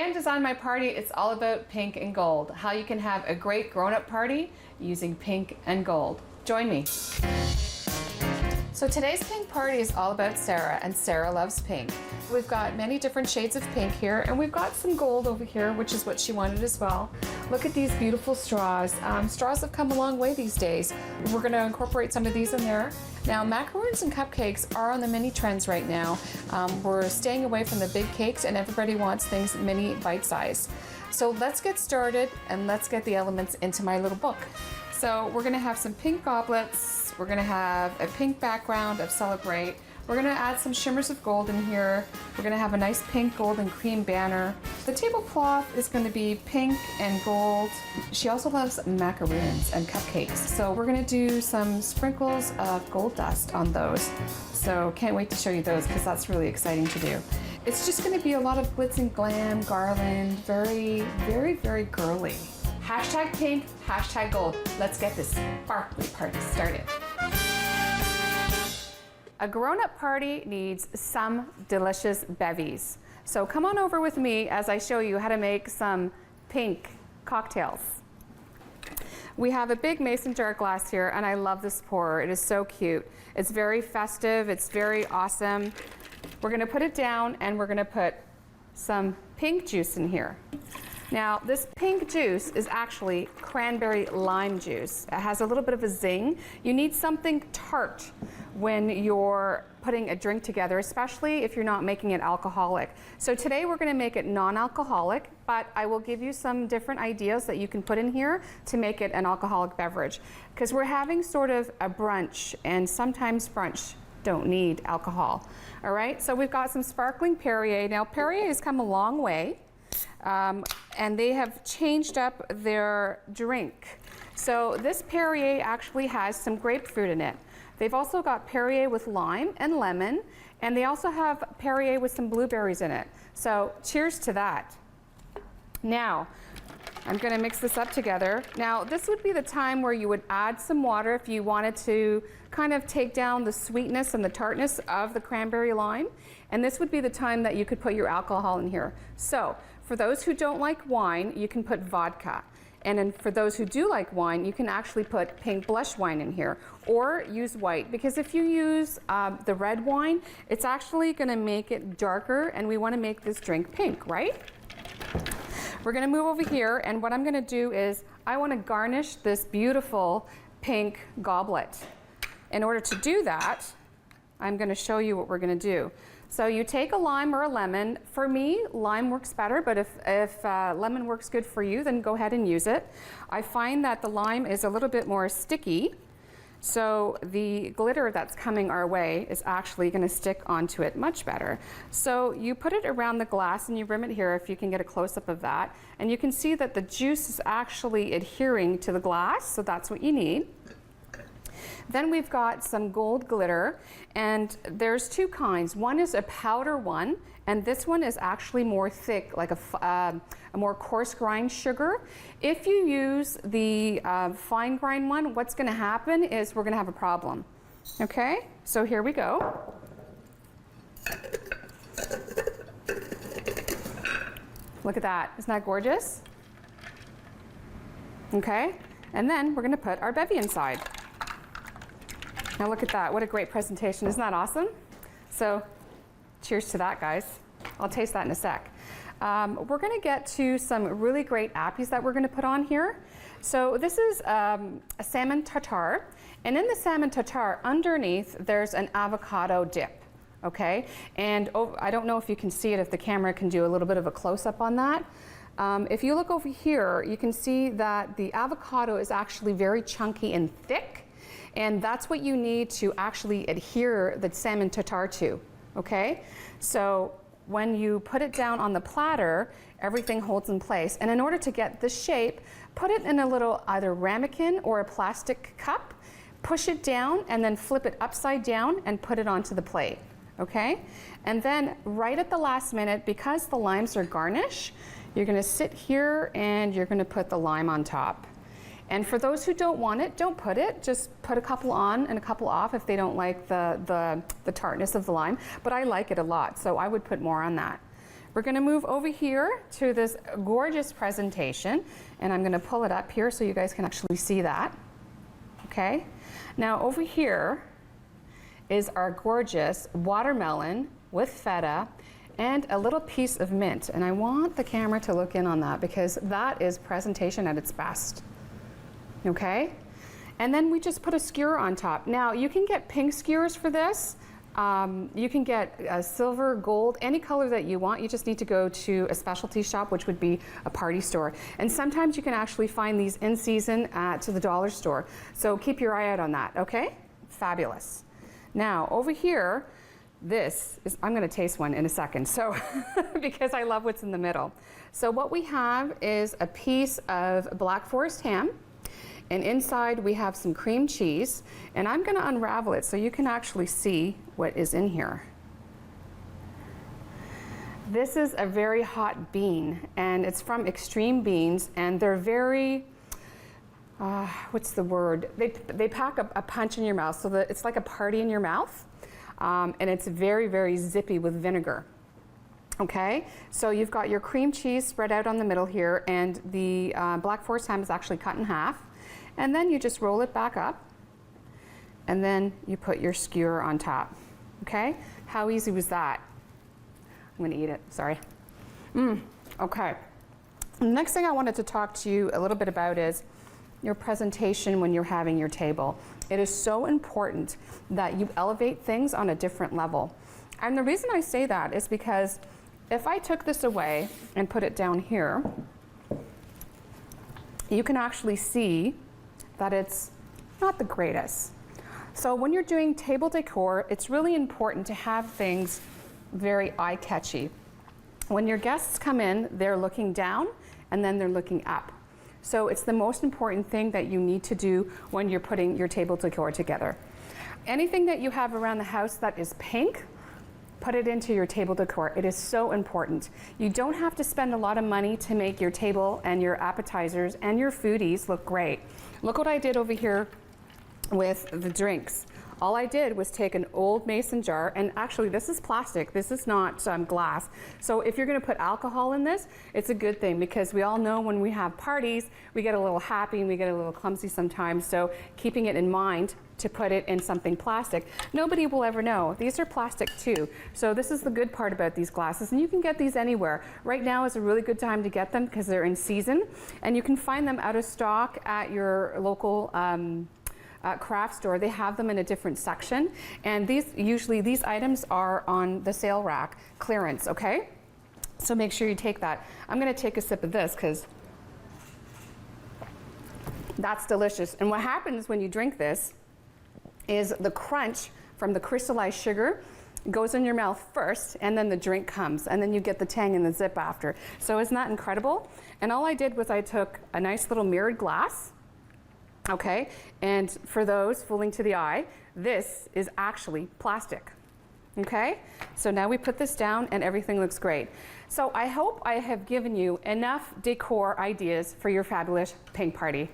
Today on Design My Party, it's all about pink and gold. How you can have a great grown-up party using pink and gold. Join me. So today's pink party is all about Sarah, and Sarah loves pink. We've got many different shades of pink here, and we've got some gold over here, which is what she wanted as well. Look at these beautiful straws. Straws have come a long way these days. We're going to incorporate some of these in there. Now, macaroons and cupcakes are on the mini trends right now. We're staying away from the big cakes, and everybody wants things mini bite-sized. So let's get started, and let's get the elements into my little book. So we're going to have some pink goblets. We're going to have a pink background of Celebrate. We're going to add some shimmers of gold in here. We're going to have a nice pink, gold, and cream banner. The tablecloth is going to be pink and gold. She also loves macaroons and cupcakes. So we're going to do some sprinkles of gold dust on those. So can't wait to show you those because that's really exciting to do. It's just going to be a lot of glitz and glam, garland, very, very, very girly. Hashtag pink, hashtag gold. Let's get this sparkly party started. A grown-up party needs some delicious bevies. So come on over with me as I show you how to make some pink cocktails. We have a big mason jar glass here, and I love this pourer. It is so cute. It's very festive. It's very awesome. We're going to put it down, and we're going to put some pink juice in here. Now, this pink juice is actually cranberry lime juice. It has a little bit of a zing. You need something tart when you're putting a drink together, especially if you're not making it alcoholic. So today we're going to make it non-alcoholic, but I will give you some different ideas that you can put in here to make it an alcoholic beverage. Because we're having sort of a brunch, and sometimes brunch don't need alcohol. All right, so we've got some sparkling Perrier. Now, Perrier has come a long way. And they have changed up their drink. So this Perrier actually has some grapefruit in it. They've also got Perrier with lime and lemon, and they also have Perrier with some blueberries in it. So cheers to that. Now, I'm going to mix this up together. Now, this would be the time where you would add some water if you wanted to kind of take down the sweetness and the tartness of the cranberry lime. And this would be the time that you could put your alcohol in here. So, for those who don't like wine, you can put vodka. And then for those who do like wine, you can actually put pink blush wine in here, or use white, because if you use the red wine, it's actually going to make it darker, and we want to make this drink pink, right? We're going to move over here, and what I'm going to do is I want to garnish this beautiful pink goblet. In order to do that, I'm going to show you what we're going to do. So you take a lime or a lemon. For me, lime works better, but if lemon works good for you, then go ahead and use it. I find that the lime is a little bit more sticky, so the glitter that's coming our way is actually going to stick onto it much better. So you put it around the glass, and you rim it here if you can get a close-up of that. And you can see that the juice is actually adhering to the glass, so that's what you need. Then we've got some gold glitter, and there's two kinds. One is a powder one, and this one is actually more thick, like a more coarse grind sugar. If you use the fine grind one, what's going to happen is we're going to have a problem. Okay, so here we go. Look at that. Isn't that gorgeous? Okay, and then we're going to put our bevy inside. Now look at that, what a great presentation. Isn't that awesome? So cheers to that, guys. I'll taste that in a sec. We're gonna get to some really great appies that we're gonna put on here. So this is a salmon tartare, and in the salmon tartare, underneath, there's an avocado dip, okay? And I don't know if you can see it, if the camera can do a little bit of a close-up on that. If you look over here, you can see that the avocado is actually very chunky and thick. And that's what you need to actually adhere the salmon tartare to, okay? So when you put it down on the platter, everything holds in place. And in order to get this shape, put it in a little either ramekin or a plastic cup, push it down, and then flip it upside down and put it onto the plate, okay? And then right at the last minute, because the limes are garnish, you're gonna sit here and you're gonna put the lime on top. And for those who don't want it, don't put it. Just put a couple on and a couple off if they don't like the tartness of the lime. But I like it a lot, so I would put more on that. We're going to move over here to this gorgeous presentation, and I'm going to pull it up here so you guys can actually see that. Okay, now over here is our gorgeous watermelon with feta and a little piece of mint, and I want the camera to look in on that because that is presentation at its best. Okay, and then we just put a skewer on top. Now you can get pink skewers for this. You can get silver, gold, any color that you want. You just need to go to a specialty shop, which would be a party store. And sometimes you can actually find these in season to the dollar store. So keep your eye out on that, okay? Fabulous. Now over here, this is, I'm gonna taste one in a second, so because I love what's in the middle. So what we have is a piece of Black Forest ham, and inside we have some cream cheese, and I'm gonna unravel it so you can actually see what is in here. This is a very hot bean, and it's from Extreme Beans, and they're very, what's the word? They pack a punch in your mouth, so that it's like a party in your mouth. And it's very, very zippy with vinegar. Okay, so you've got your cream cheese spread out on the middle here, and the Black Forest ham is actually cut in half. And then you just roll it back up, and then you put your skewer on top. Okay, how easy was that? I'm gonna eat it, sorry. Okay, the next thing I wanted to talk to you a little bit about is your presentation when you're having your table. It is so important that you elevate things on a different level. And the reason I say that is because if I took this away and put it down here, you can actually see that it's not the greatest. So when you're doing table decor, it's really important to have things very eye-catchy. When your guests come in, they're looking down and then they're looking up. So it's the most important thing that you need to do when you're putting your table decor together. Anything that you have around the house that is pink, put it into your table decor. It is so important. You don't have to spend a lot of money to make your table and your appetizers and your foodies look great. Look what I did over here with the drinks. All I did was take an old mason jar, and actually this is plastic, this is not glass. So if you're gonna put alcohol in this, it's a good thing because we all know when we have parties, we get a little happy and we get a little clumsy sometimes. So keeping it in mind to put it in something plastic, nobody will ever know. These are plastic too. So this is the good part about these glasses, and you can get these anywhere. Right now is a really good time to get them because they're in season, and you can find them out of stock at your local craft store. They have them in a different section, and these items are on the sale rack clearance, okay? So make sure you take that. I'm gonna take a sip of this because that's delicious. And what happens when you drink this is the crunch from the crystallized sugar goes in your mouth first, and then the drink comes, and then you get the tang and the zip after. So isn't that incredible? And all I did was I took a nice little mirrored glass, okay, and for those fooling to the eye, this is actually plastic, okay? So now we put this down and everything looks great. So I hope I have given you enough decor ideas for your fabulous pink party.